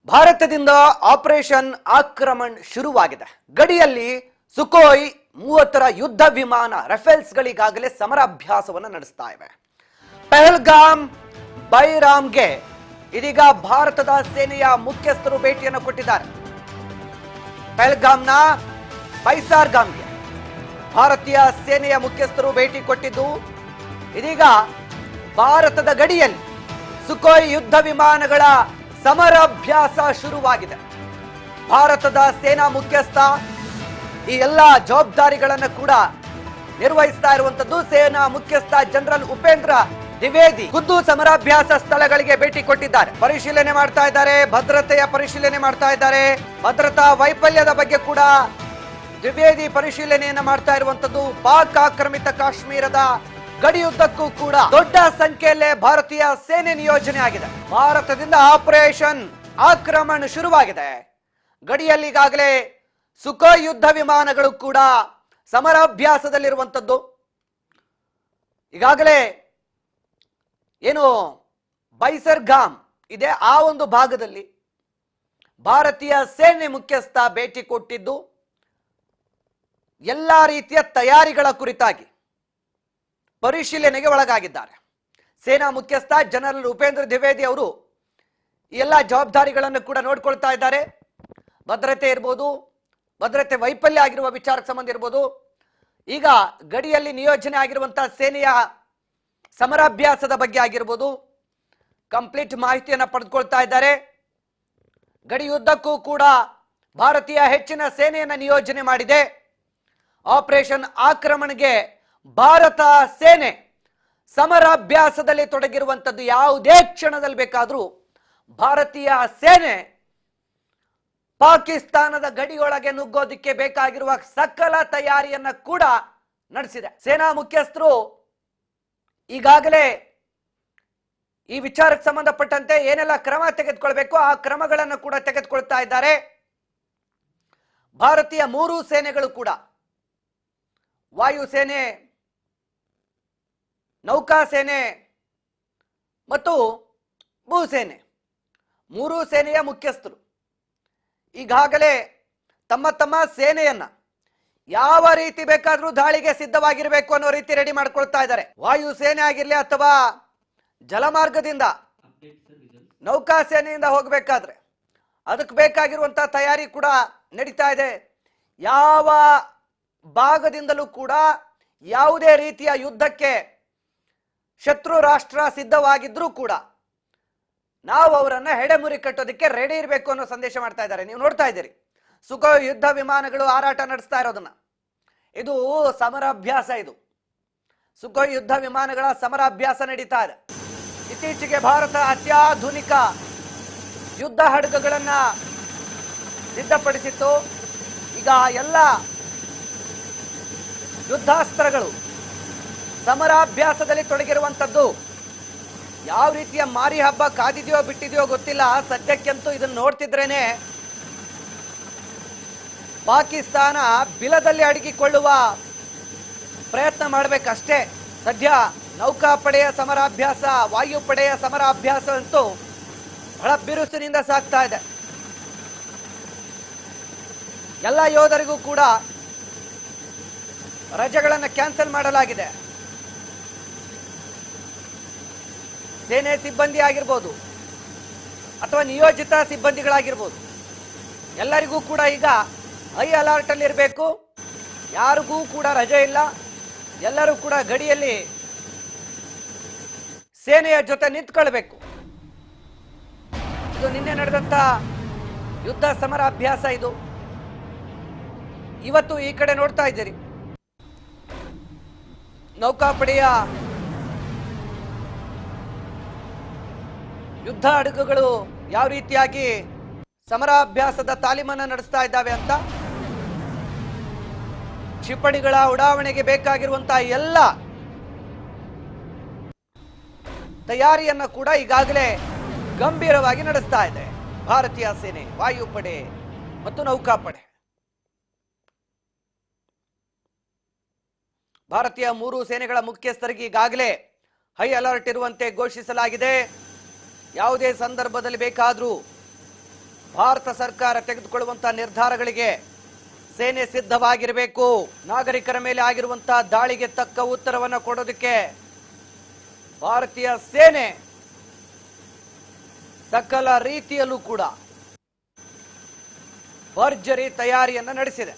ಭಾರತದಿಂದ ಆಪರೇಷನ್ ಆಕ್ರಮಣ್ ಶುರುವಾಗಿದೆ. ಗಡಿಯಲ್ಲಿ ಸುಖೋಯ್ 30ರ ಯುದ್ಧ ವಿಮಾನ ರಫೇಲ್ಸ್ಗಳಿಗಾಗಲೇ ಸಮರಾಭ್ಯಾಸವನ್ನು ನಡೆಸ್ತಾ ಇವೆ. ಪಹಲ್ಗಾಮ್ ಬೈರಾಮ್ಗೆ ಇದೀಗ ಭಾರತದ ಸೇನೆಯ ಮುಖ್ಯಸ್ಥರು ಭೇಟಿಯನ್ನು ಕೊಟ್ಟಿದ್ದಾರೆ. ಪಹಲ್ಗಾಮ್ನ ಬೈಸಾರ್ಗಾಮ್ಗೆ ಭಾರತೀಯ ಸೇನೆಯ ಮುಖ್ಯಸ್ಥರು ಭೇಟಿ ಕೊಟ್ಟಿದ್ದು, ಇದೀಗ ಭಾರತದ ಗಡಿಯಲ್ಲಿ ಸುಖೋಯ್ ಯುದ್ಧ ವಿಮಾನಗಳ ಸಮರಾಭ್ಯಾಸ ಶುರುವಾಗಿದೆ. ಭಾರತದ ಸೇನಾ ಮುಖ್ಯಸ್ಥ ಈ ಎಲ್ಲ ಜವಾಬ್ದಾರಿಗಳನ್ನು ಕೂಡ ನಿರ್ವಹಿಸ್ತಾ ಇರುವಂತದ್ದು. ಸೇನಾ ಮುಖ್ಯಸ್ಥ ಜನರಲ್ ಉಪೇಂದ್ರ ದ್ವಿವೇದಿ ಖುದ್ದು ಸಮರಾಭ್ಯಾಸ ಸ್ಥಳಗಳಿಗೆ ಭೇಟಿ ಕೊಟ್ಟಿದ್ದಾರೆ. ಪರಿಶೀಲನೆ ಮಾಡ್ತಾ ಇದ್ದಾರೆ, ಭದ್ರತೆಯ ಪರಿಶೀಲನೆ ಮಾಡ್ತಾ ಇದ್ದಾರೆ. ಭದ್ರತಾ ವೈಫಲ್ಯದ ಬಗ್ಗೆ ಕೂಡ ದ್ವಿವೇದಿ ಪರಿಶೀಲನೆಯನ್ನ ಮಾಡ್ತಾ ಇರುವಂತದ್ದು. ಪಾಕ್ ಆಕ್ರಮಿತ ಕಾಶ್ಮೀರದ ಗಡಿಯುದ್ದಕ್ಕೂ ಕೂಡ ದೊಡ್ಡ ಸಂಖ್ಯೆಯಲ್ಲೇ ಭಾರತೀಯ ಸೇನೆ ನಿಯೋಜನೆ ಆಗಿದೆ. ಭಾರತದಿಂದ ಆಪರೇಷನ್ ಆಕ್ರಮಣ ಶುರುವಾಗಿದೆ. ಗಡಿಯಲ್ಲಿ ಈಗಾಗಲೇ ಸುಖೋಯ್ ಯುದ್ಧ ವಿಮಾನಗಳು ಕೂಡ ಸಮರಾಭ್ಯಾಸದಲ್ಲಿರುವಂತದ್ದು. ಈಗಾಗಲೇ ಏನು ಬೈಸರ್ಗಾಮ್ ಇದೆ, ಆ ಒಂದು ಭಾಗದಲ್ಲಿ ಭಾರತೀಯ ಸೇನೆ ಮುಖ್ಯಸ್ಥ ಭೇಟಿ ಕೊಟ್ಟಿದ್ದು ಎಲ್ಲಾ ರೀತಿಯ ತಯಾರಿಗಳ ಕುರಿತಾಗಿ ಪರಿಶೀಲನೆಗೆ ಒಳಗಾಗಿದ್ದಾರೆ. ಸೇನಾ ಮುಖ್ಯಸ್ಥ ಜನರಲ್ ಉಪೇಂದ್ರ ದ್ವಿವೇದಿ ಅವರು ಎಲ್ಲ ಜವಾಬ್ದಾರಿಗಳನ್ನು ಕೂಡ ನೋಡ್ಕೊಳ್ತಾ ಇದ್ದಾರೆ. ಭದ್ರತೆ ಇರ್ಬೋದು, ಭದ್ರತೆ ವೈಫಲ್ಯ ಆಗಿರುವ ವಿಚಾರಕ್ಕೆ ಸಂಬಂಧ ಇರ್ಬೋದು, ಈಗ ಗಡಿಯಲ್ಲಿ ನಿಯೋಜನೆ ಆಗಿರುವಂತಹ ಸೇನೆಯ ಸಮರಾಭ್ಯಾಸದ ಬಗ್ಗೆ ಆಗಿರ್ಬೋದು, ಕಂಪ್ಲೀಟ್ ಮಾಹಿತಿಯನ್ನು ಪಡೆದುಕೊಳ್ತಾ ಇದ್ದಾರೆ. ಗಡಿಯುದ್ದಕ್ಕೂ ಕೂಡ ಭಾರತೀಯ ಹೆಚ್ಚಿನ ಸೇನೆಯನ್ನು ನಿಯೋಜನೆ ಮಾಡಿದೆ. ಆಪರೇಷನ್ ಆಕ್ರಮಣಗೆ ಭಾರತ ಸೇನೆ ಸಮರಾಭ್ಯಾಸದಲ್ಲಿ ತೊಡಗಿರುವಂಥದ್ದು. ಯಾವುದೇ ಕ್ಷಣದಲ್ಲಿ ಬೇಕಾದರೂ ಭಾರತೀಯ ಸೇನೆ ಪಾಕಿಸ್ತಾನದ ಗಡಿಯೊಳಗೆ ನುಗ್ಗೋದಿಕ್ಕೆ ಬೇಕಾಗಿರುವ ಸಕಲ ತಯಾರಿಯನ್ನ ಕೂಡ ನಡೆಸಿದೆ. ಸೇನಾ ಮುಖ್ಯಸ್ಥರು ಈಗಾಗಲೇ ಈ ವಿಚಾರಕ್ಕೆ ಸಂಬಂಧಪಟ್ಟಂತೆ ಏನೆಲ್ಲ ಕ್ರಮ ತೆಗೆದುಕೊಳ್ಬೇಕು ಆ ಕ್ರಮಗಳನ್ನು ಕೂಡ ತೆಗೆದುಕೊಳ್ತಾ ಇದ್ದಾರೆ. ಭಾರತೀಯ ಮೂರು ಸೇನೆಗಳು ಕೂಡ, ವಾಯುಸೇನೆ, ನೌಕಾಸೇನೆ ಮತ್ತು ಭೂಸೇನೆ, ಮೂರು ಸೇನೆಯ ಮುಖ್ಯಸ್ಥರು ಈಗಾಗಲೇ ತಮ್ಮ ತಮ್ಮ ಸೇನೆಯನ್ನ ಯಾವ ರೀತಿ ಬೇಕಾದ್ರೂ ದಾಳಿಗೆ ಸಿದ್ಧವಾಗಿರಬೇಕು ಅನ್ನೋ ರೀತಿ ರೆಡಿ ಮಾಡ್ಕೊಳ್ತಾ ಇದ್ದಾರೆ. ವಾಯುಸೇನೆ ಆಗಿರ್ಲಿ ಅಥವಾ ಜಲಮಾರ್ಗದಿಂದ ನೌಕಾಸೇನೆಯಿಂದ ಹೋಗಬೇಕಾದ್ರೆ ಅದಕ್ಕೆ ಬೇಕಾಗಿರುವಂತಹ ತಯಾರಿ ಕೂಡ ನಡೀತಾ ಇದೆ. ಯಾವ ಭಾಗದಿಂದಲೂ ಕೂಡ ಯಾವುದೇ ರೀತಿಯ ಯುದ್ಧಕ್ಕೆ ಶತ್ರು ರಾಷ್ಟ್ರ ಸಿದ್ಧವಾಗಿದ್ರೂ ಕೂಡ ನಾವು ಅವರನ್ನ ಹೆಡೆಮುರಿ ಕಟ್ಟೋದಕ್ಕೆ ರೆಡಿ ಇರಬೇಕು ಅನ್ನೋ ಸಂದೇಶ ಮಾಡ್ತಾ ಇದ್ದಾರೆ. ನೀವು ನೋಡ್ತಾ ಇದ್ದೀರಿ ಸುಖೋಯ್ ಯುದ್ಧ ವಿಮಾನಗಳು ಹಾರಾಟ ನಡೆಸ್ತಾ ಇರೋದನ್ನ. ಇದು ಸಮರಾಭ್ಯಾಸ. ಇದು ಸುಖೋಯ್ ಯುದ್ಧ ವಿಮಾನಗಳ ಸಮರಾಭ್ಯಾಸ ನಡೀತಾ ಇದೆ. ಇತ್ತೀಚೆಗೆ ಭಾರತ ಅತ್ಯಾಧುನಿಕ ಯುದ್ಧ ಹಡಗುಗಳನ್ನ ಸಿದ್ಧಪಡಿಸಿತ್ತು. ಈಗ ಎಲ್ಲ ಯುದ್ಧಾಸ್ತ್ರಗಳು ಸಮರಾಭ್ಯಾಸದಲ್ಲಿ ತೊಡಗಿರುವಂಥದ್ದು. ಯಾವ ರೀತಿಯ ಮಾರಿ ಹಬ್ಬ ಕಾದಿದೆಯೋ ಬಿಟ್ಟಿದೆಯೋ ಗೊತ್ತಿಲ್ಲ. ಸದ್ಯಕ್ಕಂತೂ ಇದನ್ನು ನೋಡ್ತಿದ್ರೇನೆ ಪಾಕಿಸ್ತಾನ ಬಿಲದಲ್ಲಿ ಅಡಗಿಕೊಳ್ಳುವ ಪ್ರಯತ್ನ ಮಾಡಬೇಕಷ್ಟೇ. ಸದ್ಯ ನೌಕಾಪಡೆಯ ಸಮರಾಭ್ಯಾಸ, ವಾಯುಪಡೆಯ ಸಮರಾಭ್ಯಾಸ ಅಂತೂ ಬಹಳ ಬಿರುಸಿನಿಂದ ಸಾಗ್ತಾ ಇದೆ. ಎಲ್ಲ ಯೋಧರಿಗೂ ಕೂಡ ರಜೆಗಳನ್ನು ಕ್ಯಾನ್ಸಲ್ ಮಾಡಲಾಗಿದೆ. ಸೇನೆ ಸಿಬ್ಬಂದಿ ಆಗಿರ್ಬೋದು ಅಥವಾ ನಿಯೋಜಿತ ಸಿಬ್ಬಂದಿಗಳಾಗಿರ್ಬೋದು, ಎಲ್ಲರಿಗೂ ಕೂಡ ಈಗ ಹೈ ಅಲರ್ಟ್ ಅಲ್ಲಿ ಇರಬೇಕು. ಯಾರಿಗೂ ಕೂಡ ರಜೆ ಇಲ್ಲ. ಎಲ್ಲರೂ ಕೂಡ ಗಡಿಯಲ್ಲಿ ಸೇನೆಯ ಜೊತೆ ನಿಂತ್ಕೊಳ್ಬೇಕು. ಇದು ನಿನ್ನೆ ನಡೆದಂತ ಯುದ್ಧ ಸಮರಾಭ್ಯಾಸ. ಇದು ಇವತ್ತು ಈ ಕಡೆ ನೋಡ್ತಾ ಇದ್ದೀರಿ ನೌಕಾಪಡೆಯ ಯುದ್ಧ ಹಡಗುಗಳು ಯಾವ ರೀತಿಯಾಗಿ ಸಮರಾಭ್ಯಾಸದ ತಾಲೀಮನ್ನು ನಡೆಸ್ತಾ ಇದ್ದಾವೆ ಅಂತ. ಕ್ಷಿಪಣಿಗಳ ಉಡಾವಣೆಗೆ ಬೇಕಾಗಿರುವಂತಹ ಎಲ್ಲ ತಯಾರಿಯನ್ನ ಕೂಡ ಈಗಾಗಲೇ ಗಂಭೀರವಾಗಿ ನಡೆಸ್ತಾ ಇದೆ ಭಾರತೀಯ ಸೇನೆ, ವಾಯುಪಡೆ ಮತ್ತು ನೌಕಾಪಡೆ. ಭಾರತೀಯ ಮೂರು ಸೇನೆಗಳ ಮುಖ್ಯಸ್ಥರಿಗೆ ಈಗಾಗಲೇ ಹೈ ಅಲರ್ಟ್ ಇರುವಂತೆ ಘೋಷಿಸಲಾಗಿದೆ. ಯಾವುದೇ ಸಂದರ್ಭದಲ್ಲಿ ಬೇಕಾದರೂ ಭಾರತ ಸರ್ಕಾರ ತೆಗೆದುಕೊಳ್ಳುವಂತಹ ನಿರ್ಧಾರಗಳಿಗೆ ಸೇನೆ ಸಿದ್ಧವಾಗಿರಬೇಕು. ನಾಗರಿಕರ ಮೇಲೆ ಆಗಿರುವಂತಹ ದಾಳಿಗೆ ತಕ್ಕ ಉತ್ತರವನ್ನು ಕೊಡೋದಕ್ಕೆ ಭಾರತೀಯ ಸೇನೆ ಸಕಲ ರೀತಿಯಲ್ಲೂ ಕೂಡ ಭರ್ಜರಿ ತಯಾರಿಯನ್ನು ನಡೆಸಿದೆ.